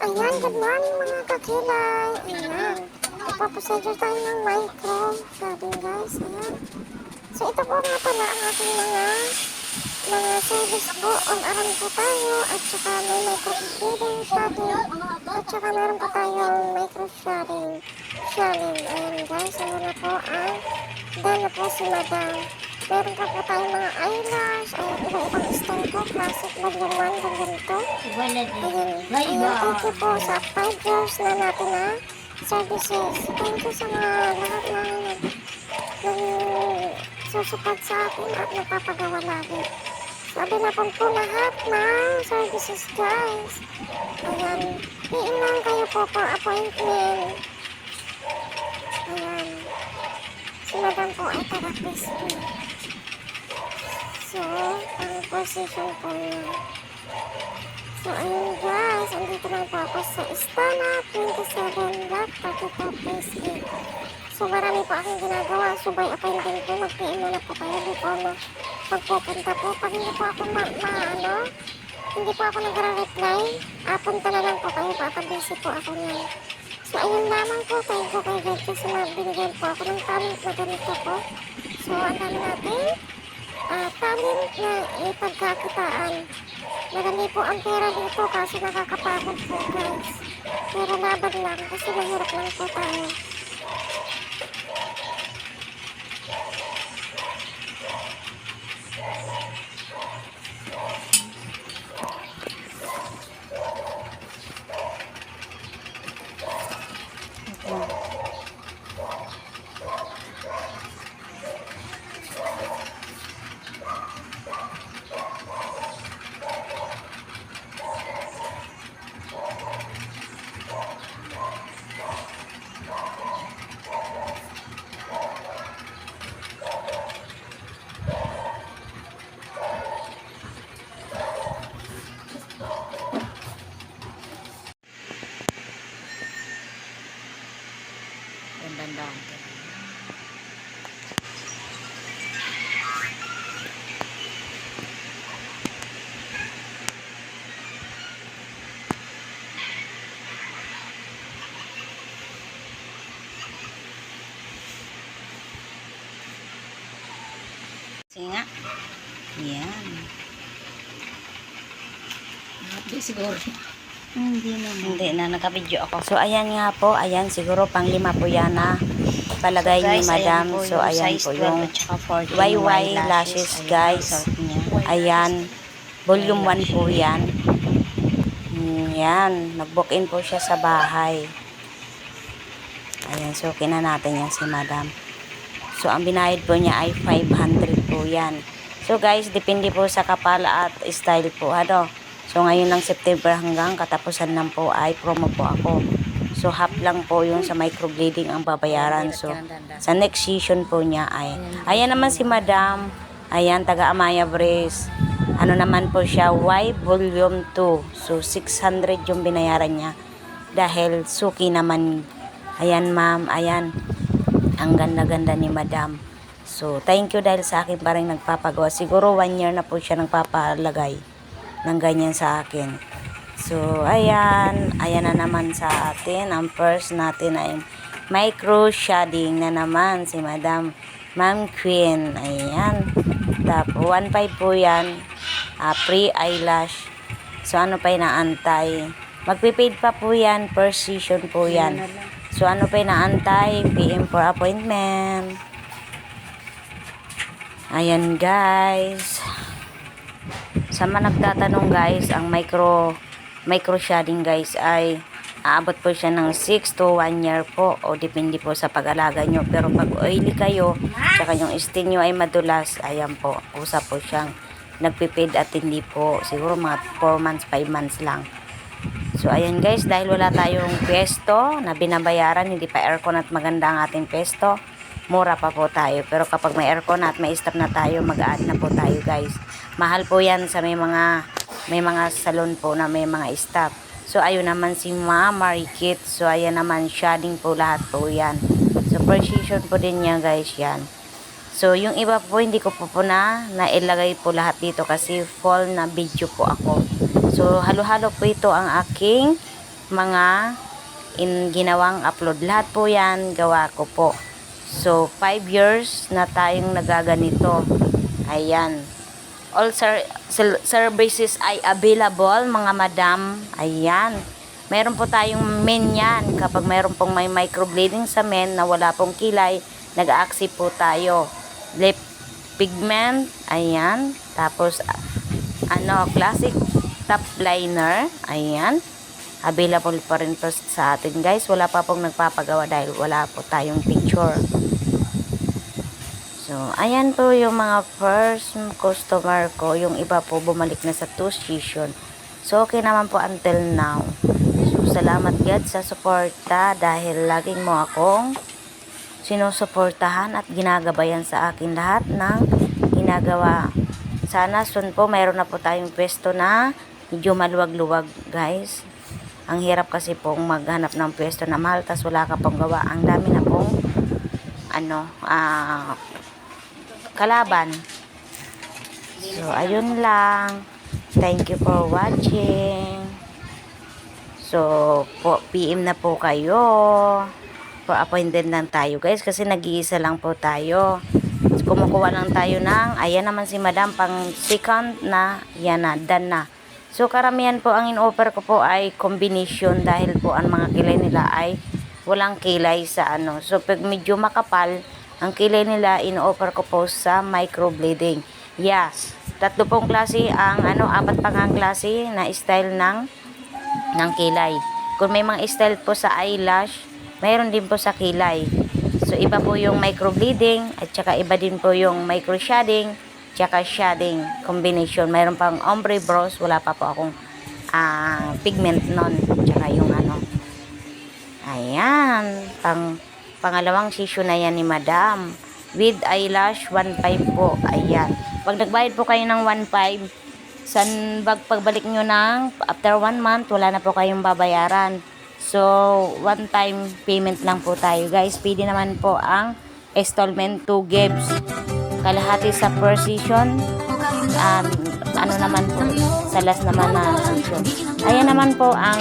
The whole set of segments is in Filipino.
Ayan, good morning mga kakilay. Ayan. Ipaprosedure tayo ng micro shading guys. Ayan. So ito po nga pala ang ating mga service po. On-aran po tayo at saka may micro shading at saka meron pa tayong micro shading. Ayan guys. Ayan na po ang dala po si Madam. Meron pa po tayong mga eyelash. Ayan, iba-ibang style po. Classic, bagyan 1, bagyan 2. Ayan, thank you po sa 5 years na natin na services. Thank you sa mga lahat ng susupad sa akin at nagpapagawa lagi. Sabi na po lahat ng services guys. Ayan, PM lang kayo po for appointment. Ayan, si Madam po ay therapist po. So, ang position po niya. So, ayun guys, andito lang po ako sa Istana 27 Lot 32 Phase 8. So, marami po akong ginagawa. So, by appointment po, mag-PM muna po kayo before magpupunta po. Pag hindi po ako hindi po ako nag-reply, punta na lang po kayo, busy po ako niyan. So, ayun lamang po, thank you kay God kasi binigyan po ako ng talent na ganito po. So, ang dami natin talent na ipagkakitaan. Marami po ang pera dito kasi nakakapagod po guys. Pero laban lang kasi mahirap lang po tayo. Dandan. Sige nga. Yan. Hindi siguro. Hindi na, naka-video ako. So, ayan nga po. Ayan, siguro pang 5 po yan na palagay so, guys, ni Madam. So, ayan po yung YY lashes, guys. Ayan. Volume 1 po yan. Yan. Nag-book in po siya sa bahay. Ayan. So, kina natin yan si Madam. So, ang binayad po niya ay 500 po yan. So, guys, depende po sa kapal at style po. Ano? So, ngayon ng September hanggang katapusan lang po ay promo po ako. So, half lang po yung sa microblading ang babayaran. So, sa next season po niya ay, ayan naman si Madam. Ayan, taga Amaya Brace. Ano naman po siya, Y Volume 2. So, 600 yung binayaran niya. Dahil suki naman. Ayan, ma'am. Ayan. Ang ganda-ganda ni Madam. So, thank you dahil sa akin pa rin nagpapagawa. Siguro 1 year na po siya nagpapalagay ng ganyan sa akin. So, ayan. Ayan na naman sa atin. Ang first natin ay micro shading na naman si Madam Ma'am Queen. Ayan. Tapos, 1.5 po yan. Free eyelash. So, ano pa inaantay? Magpipaid pa po yan. Per session po yan. So, ano pa inaantay? PM for appointment. Ayan, guys. Sa mga nagtatanong guys, ang micro shading guys ay aabot po siya ng 6 to 1 year po o depende po sa pag-alaga nyo. Pero pag oily kayo, saka yung skin nyo ay madulas, ayan po, usap po siyang nagpipid at hindi po, siguro mga 4 months, 5 months lang. So ayan guys, dahil wala tayong pesto na binabayaran, hindi pa aircon at maganda ang ating pesto, mura pa po tayo. Pero kapag may aircon at may stop na tayo, mag-add na po tayo guys. Mahal po yan sa may mga salon po na may mga staff. So ayun naman si Ma'am Marikit. So ayan naman shading po lahat po yan. So precision po din yan guys yan. So yung iba po hindi ko po na nailagay po lahat dito kasi full na video po ako. So halo-halo po ito ang aking mga ginawang upload. Lahat po yan gawa ko po. So 5 years na tayong nagaganito. Ayan. All services ay available mga madam. Ayan. Meron po tayong men yan. Kapag meron pong may microblading sa men na wala pong kilay, nag-accept po tayo. Lip pigment. Ayan. Tapos classic top liner. Ayan. Available pa rin po sa atin guys. Wala pa pong nagpapagawa dahil wala po tayong picture. So, ayan po yung mga first customer ko. Yung iba po bumalik na sa 2 session. So, okay naman po until now. So, salamat God sa suporta dahil laging mo akong sinusuportahan at ginagabayan sa akin lahat ng ginagawa. Sana soon po mayroon na po tayong pwesto na medyo maluwag-luwag guys. Ang hirap kasi pong maghanap ng pwesto na mahal tas wala ka pong gawa. Ang dami na pong kalaban. So, ayun lang. Thank you for watching. So, PM na po kayo. For appointed lang tayo guys kasi nag-iisa lang po tayo. So, kumukuha lang tayo ng, ayan naman si madam pang second na, yan na, done na. So, karamihan po ang in-offer ko po ay combination dahil po ang mga kilay nila ay walang kilay sa So, pag medyo makapal, ang kilay nila in-offer ko po sa microblading. Yes. 3 pong klase ang 4 pa ngang klase na style ng kilay. Kung may mga style po sa eyelash, mayroon din po sa kilay. So, iba po yung microblading at saka iba din po yung micro shading tsaka shading combination. Mayroon pang ombre brows. Wala pa po akong pigment nun. Tsaka yung ayan. Pangalawang session na yan ni madam. With eyelash, 1.5 po. Ayan. Pag nagbayad po kayo ng 1.5, pagbalik nyo ng after 1 month, wala na po kayong babayaran. So, one time payment lang po tayo guys. Pwede naman po ang installment 2 gives. Kalahati sa per session. Naman po, sa last naman na session. Ayan naman po ang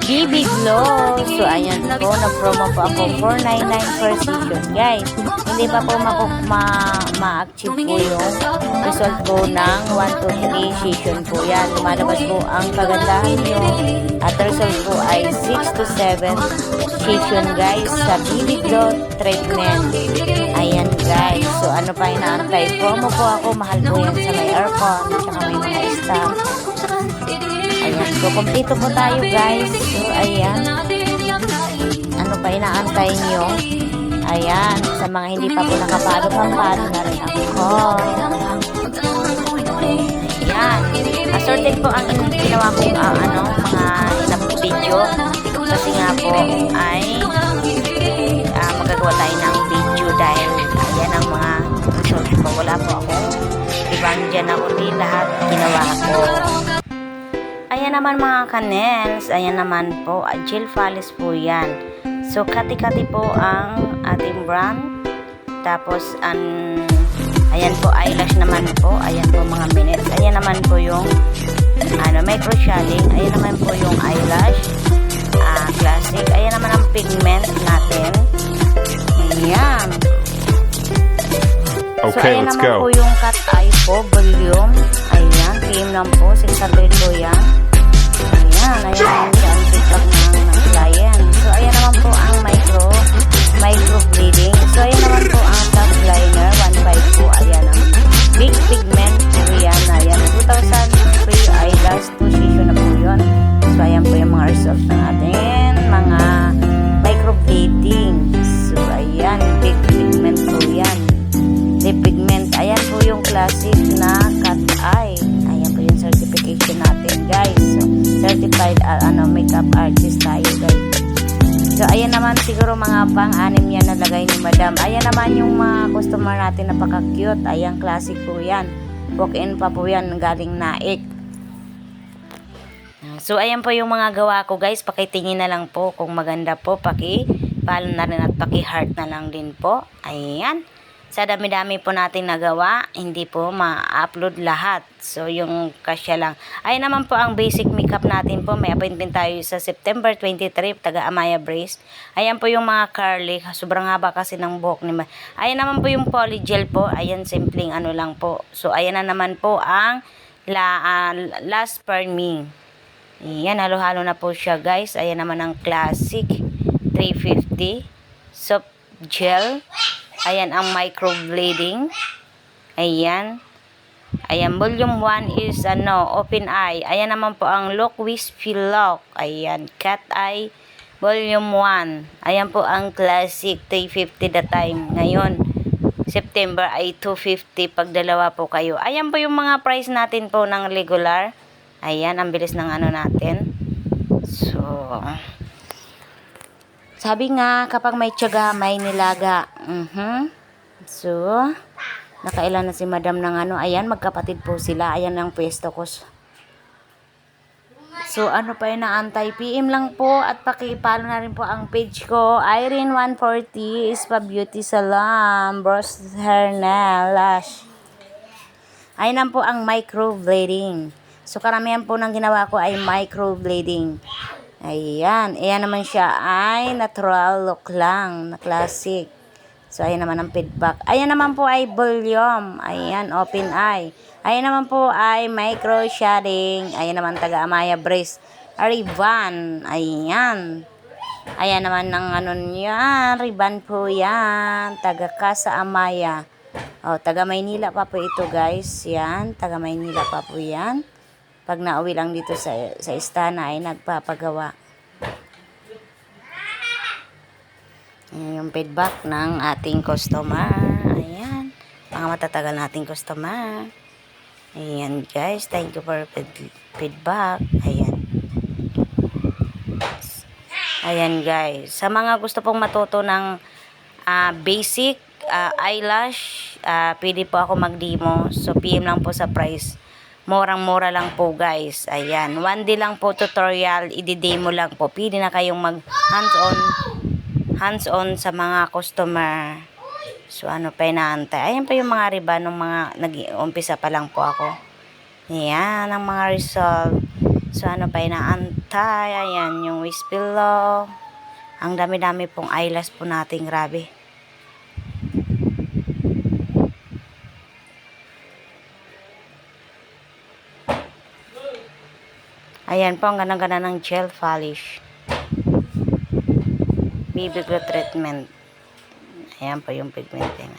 BB Glow. So, ayan po, nag-promo po ako 499 per session, guys. Hindi pa po ma-achieve po yung result po ng 1 to 3 session po yan. Lumalabas po ang kagandahan nyo. At result po ay 6 to 7 session, guys, sa BB Glow treatment. Ayan, guys. So, ano pa inaantay? Promo po ako. Mahal po yan sa may aircon. Tsaka may mga staff. Ayan. So, kompleto po tayo, guys. So, ayan. Ano pa inaantay nyo? Ayan. Sa mga hindi pa po nakapalo, pampalo na rin ako. Ayan. Assorted po ang ginawa kong mga video. Kasi nga po ay magagawa tayo ng video dahil ayan ang mga result ko. Wala po akong ibang dyan ako. Di lahat ginawa ko. Ayan naman mga kanels, ayan naman po, gel polish po yan. So, kati-kati po ang ating brand. Tapos, ayan po, eyelash naman po. Ayan po mga minutes. Ayan naman po yung micro shading. Ayan naman po yung eyelash. Classic. Ayan naman ang pigment natin. Ayan. Okay, so, ayan let's naman go. po yung cat eye po, volume. Ayan, PM lang po, 600 po yan. Ayan, ayan yung feedback ng client. So, ayan naman po ang micro bleeding. So, ayan naman po ang top liner, 1.5 po. Ayan ang big pigment po yan. Ayan, 2,003 eyelash, 2 session na po yun. So, ayan po yung mga results ng atin, mga micro bleeding. So, ayan, big pigment po yan. Lip pigment, ayan po yung classic na cat eye. Ayan po yung certification natin, guys. So, certified makeup artist tayo, guys. So, ayan naman siguro mga pang-anim yan na lagay ni madam. Ayan naman yung mga customer natin, napaka-cute. Ayan, classic po yan. Walk-in pa po yan, galing Naik. So, ayan po yung mga gawa ko, guys. Pakitingin na lang po kung maganda po. Paki-follow na rin at paki-heart na lang din po. Ayan. sa dami-dami po natin nagawa, hindi po ma-upload lahat. So, yung kasya lang. Ay naman po ang basic makeup natin po. May appointment tayo sa September 23, taga Amaya Brace. Ayan po yung mga curly. Sobrang haba kasi ng buhok ni Ayan naman po yung polygel po. Ayan, simpleng ano lang po. So, ayan na naman po ang last per me. Ayan, halo-halo na po siya guys. Ayan naman ang classic 350 soft gel. Ayan ang microblading. Ayan. Ayan, volume 1 is open eye. Ayan naman po ang look wispy look. Ayan, cat eye volume 1. Ayan po ang classic 350 the time. Ngayon, September ay 250 pag dalawa po kayo. Ayan po yung mga price natin po ng regular. Ayan, ang bilis ng ano natin. So, sabi nga, kapag may tiyaga, may nilaga. So, nakailan na si madam ng ano. Ayan, magkapatid po sila. Ayan ang pwesto ko. So, ano pa yun naantay? PM lang po at pakipalo na rin po ang page ko. Irene140 Spa Beauty Salon. Brows, hair, nail, lash. Ayan po ang microblading. So, karamihan po ng ginawa ko ay microblading. Ayan. Ayan naman siya ay natural look lang. Na classic. So, ayan naman ang feedback. Ayan naman po ay volume. Ayan, open eye. Ayan naman po ay micro shading. Ayan naman taga Amaya Brace. Ribbon. Ayan. Ayan naman ng ano niya. Ribbon po yan. Taga Casa Amaya. O, taga Maynila pa po ito guys. Yan. Taga Maynila pa po yan. Pag nauwi lang dito sa istana ay nagpapagawa. Ayan yung feedback ng ating customer. Ayan. Mga matatagal nating customer. Ayan guys. Thank you for feedback. Ayan. Ayan guys. Sa mga gusto pong matuto ng basic eyelash, pwede po ako mag-demo. So, PM lang po sa price. Murang-mura lang po guys. Ayan. 1 day lang po tutorial. I-demo lang po. Pwede na kayong mag hands-on sa mga customer. So, ano pa inaantay? Ayan pa yung mga riba ng mga nag-umpisa pa lang po ako. Ayan ang mga result. So, ano pa inaantay? Ayan yung wish pillow. Ang dami-dami pong eyelash po natin. Grabe. Ayan po, ang ganda-ganda ng gel polish. Baby glow treatment. Ayan po yung pigmenting.